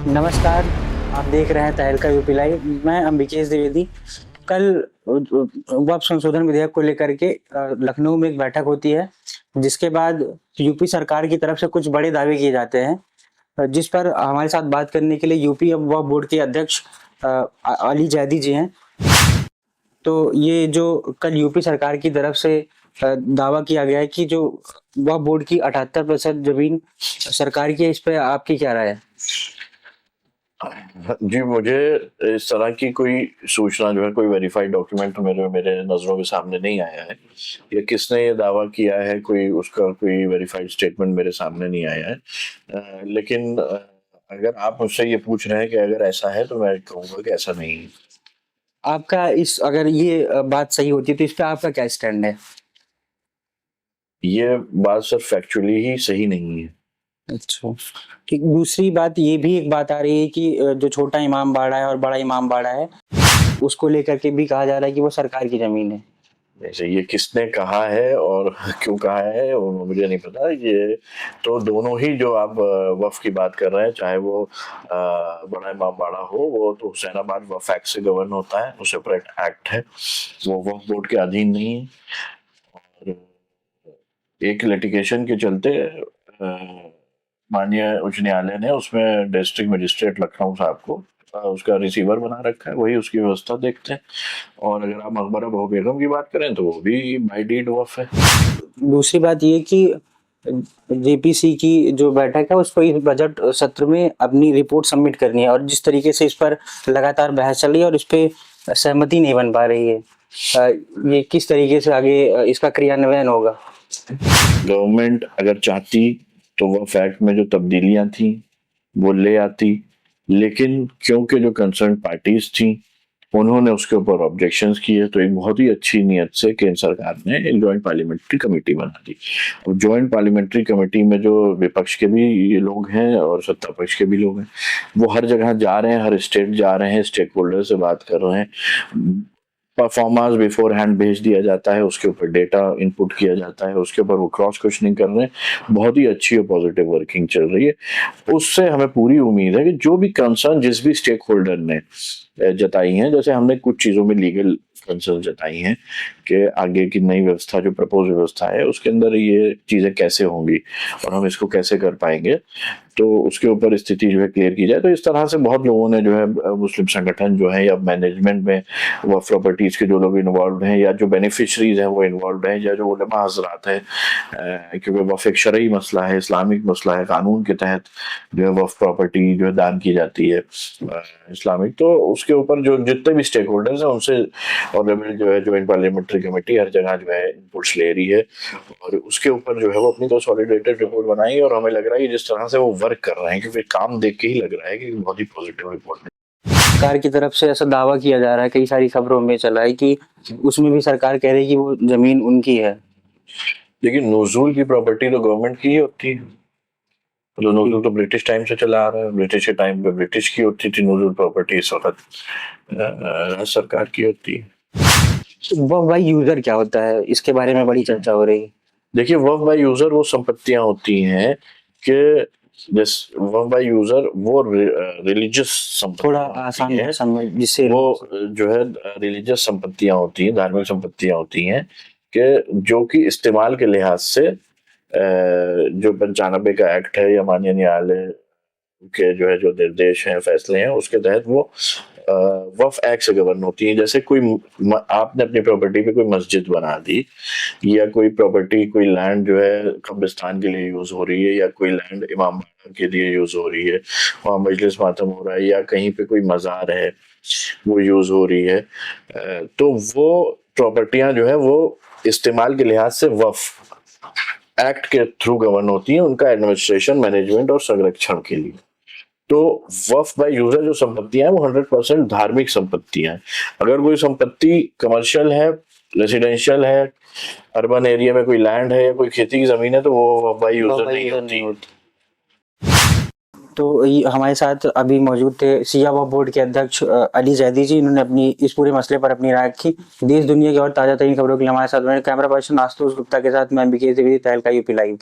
नमस्कार, आप देख रहे हैं तहलका यूपी लाइव। मैं अंबिकेश द्विवेदी। कल वक्फ संशोधन विधेयक को लेकर के लखनऊ में एक बैठक होती है, जिसके बाद यूपी सरकार की तरफ से कुछ बड़े दावे किए जाते हैं, जिस पर हमारे साथ बात करने के लिए यूपी वक्फ बोर्ड के अध्यक्ष अली जैदी जी हैं। तो ये जो कल यूपी सरकार की तरफ से दावा किया गया है कि जो वक्फ बोर्ड की 78% जमीन सरकार की है, इस पर आपकी क्या राय है? जी, मुझे इस तरह की कोई सूचना जो है, कोई वेरीफाइड डॉक्यूमेंट मेरे नज़रों के सामने नहीं आया है। या किसने ये दावा किया है, कोई उसका कोई वेरीफाइड स्टेटमेंट मेरे सामने नहीं आया है। लेकिन अगर आप मुझसे ये पूछ रहे हैं कि अगर ऐसा है तो मैं कहूँगा कि ऐसा नहीं है। आपका अगर ये बात सही होती है तो इस पे आपका क्या स्टैंड है? ये बात सिर्फ फैक्चुअली ही सही नहीं है। अच्छा, ठीक। दूसरी बात ये भी एक बात आ रही है कि जो छोटा इमाम बाड़ा है और बड़ा इमाम बाड़ा है, उसको लेकर के भी कहा जा रहा है कि वो सरकार की जमीन है। जैसे ये किसने कहा है और क्यों कहा है वो मुझे नहीं पता। ये तो दोनों ही जो आप वक्फ की बात कर रहे हैं, चाहे वो बड़ा इमाम बाड़ा हो, वो तो हुसैनाबाद वक्फ एक्ट से गवर्न होता है, वो सेपरेट एक्ट है, वो वक्फ बोर्ड के अधीन नहीं है। और एक लिटिगेशन के चलते माननीय उच्च न्यायालय ने उसमें डिस्ट्रिक्ट मजिस्ट्रेट लखनऊ साहब को उसका रिसीवर बना रखा है, वही उसकी व्यवस्था देखते हैं। और अगर आप मकबरा बहू बेगम की बात करें तो वो भी बाय डीड वक्फ है। दूसरी बात ये कि जेपीसी की जो बैठक है, उसको इस बजट सत्र में अपनी रिपोर्ट सबमिट करनी है, और जिस तरीके से इस पर लगातार बहस चल रही है और इस पे सहमति नहीं बन पा रही है, ये किस तरीके से आगे इसका क्रियान्वयन होगा? गवर्नमेंट अगर चाहती तो वो फैक्ट में जो तब्दीलियां थी वो ले आती, लेकिन क्योंकि जो कंसर्न पार्टीज थी उन्होंने उसके ऊपर ऑब्जेक्शंस किए, तो एक बहुत ही अच्छी नीयत से केंद्र सरकार ने एक जॉइंट पार्लियामेंट्री कमेटी बना दी। और जॉइंट पार्लियामेंट्री कमेटी में जो विपक्ष के भी ये लोग हैं और सत्ता पक्ष के भी लोग हैं, वो हर जगह जा रहे हैं, हर स्टेट जा रहे हैं, स्टेक होल्डर से बात कर रहे हैं। परफॉर्मेंस बिफोर हैंड भेज दिया जाता है, उसके ऊपर डेटा इनपुट किया जाता है, उसके ऊपर वो क्रॉस क्वेश्चनिंग कर रहे हैं। बहुत ही अच्छी और पॉजिटिव वर्किंग चल रही है। उससे हमें पूरी उम्मीद है कि जो भी कंसर्न जिस भी स्टेक होल्डर ने जताई हैं, जैसे हमने कुछ चीज़ों में लीगल कंसर्न जताई हैं कि आगे की नई व्यवस्था जो प्रपोज व्यवस्था है उसके अंदर ये चीज़ें कैसे होंगी और हम इसको कैसे कर पाएंगे, तो उसके ऊपर स्थिति जो है क्लियर की जाए। तो इस तरह से बहुत लोगों ने जो है, मुस्लिम संगठन जो है या मैनेजमेंट में वह प्रॉपर्टीज के जो लोग इन्वॉल्व हैं या जो बेनिफिशरीज हैं वो इन्वॉल्व हैं या जो उलमा हजरात हैं, क्योंकि वफ़ एक शरई मसला है, इस्लामिक मसला है, कानून के तहत जो है वफ़ प्रॉपर्टी जो है दान की जाती है इस्लामिक, तो उसके ऊपर जो जितने भी स्टेक होल्डर्स हैं उनसे ऑनरेबल जो है जॉइंट पार्लियामेंट्री कमेटी हर जगह जो है इनपुट्स ले रही है और उसके ऊपर जो है वो अपनी कंसोलिडेटेड रिपोर्ट बनाएगी। और हमें लग रहा है कि जिस तरह से वो वर्क कर रहे हैं, क्योंकि काम देख के ही लग रहा है कि बहुत ही पॉजिटिव रिपोर्ट है। सरकार की तरफ से ऐसा दावा किया जा रहा है, कई सारी खबरों में चला है कि उसमें भी सरकार कह रही है कि वो जमीन उनकी है। लेकिन नज़ुल की प्रॉपर्टी तो गवर्नमेंट की ही होती है। तो नज़ुल तो ब्रिटिश टाइम से चला आ रहा है, ब्रिटिश के टाइम पे ब्रिटिश की होती थी नज़ुल प्रॉपर्टी, इस वक्त राज्य सरकार की होती है। वक्फ बाय यूजर क्या होता है, इसके बारे में बड़ी चर्चा हो रही है। देखिए, वक्फ बाय यूजर वो संपत्तियां होती हैं कि वक्फ बाय यूजर वो रिलीजियस थोड़ा आसान है समझ, जिससे वो जो है रिलीजियस संपत्तियां होती हैं, धार्मिक संपत्तियां होती हैं कि जो कि इस्तेमाल के लिहाज से जो 95 का एक्ट है या माननीय न्यायालय के जो है जो निर्देश हैं, फैसले हैं, उसके तहत वो वक्फ एक्ट से गवर्न होती है। जैसे कोई आपने अपनी प्रॉपर्टी पे कोई मस्जिद बना दी या कोई प्रॉपर्टी, कोई लैंड जो है कब्रिस्तान के लिए यूज हो रही है या कोई लैंड इमाम बाड़ा के लिए यूज हो रही है, वहाँ मजलिस मातम हो रहा है या कहीं पे कोई मज़ार है वो यूज हो रही है, तो वो प्रॉपर्टियां जो है वो इस्तेमाल के लिहाज से वक्फ एक्ट के थ्रू गवर्न होती हैं, उनका एडमिनिस्ट्रेशन, मैनेजमेंट और संरक्षण के लिए। तो वक्फ बाय यूजर जो संपत्तियां हैं वो 100% धार्मिक संपत्तियां हैं। अगर कोई संपत्ति कमर्शियल है, रेसिडेंशियल है, अर्बन एरिया में कोई लैंड है या कोई खेती की जमीन है, तो वो वक्फ बाय यूजर नहीं होती। तो हमारे साथ अभी मौजूद थे सिया वक्फ बोर्ड के अध्यक्ष अली जैदी जी। इन्होंने अपनी इस पूरे मसले पर अपनी राय रखी। देश दुनिया की और ताजा तरीन खबरों के लिए हमारे साथ कैमरा पर्सन आशुतोष गुप्ता के साथ मैं अंबिकेश द्विवेदी, तहलका यूपी लाइव।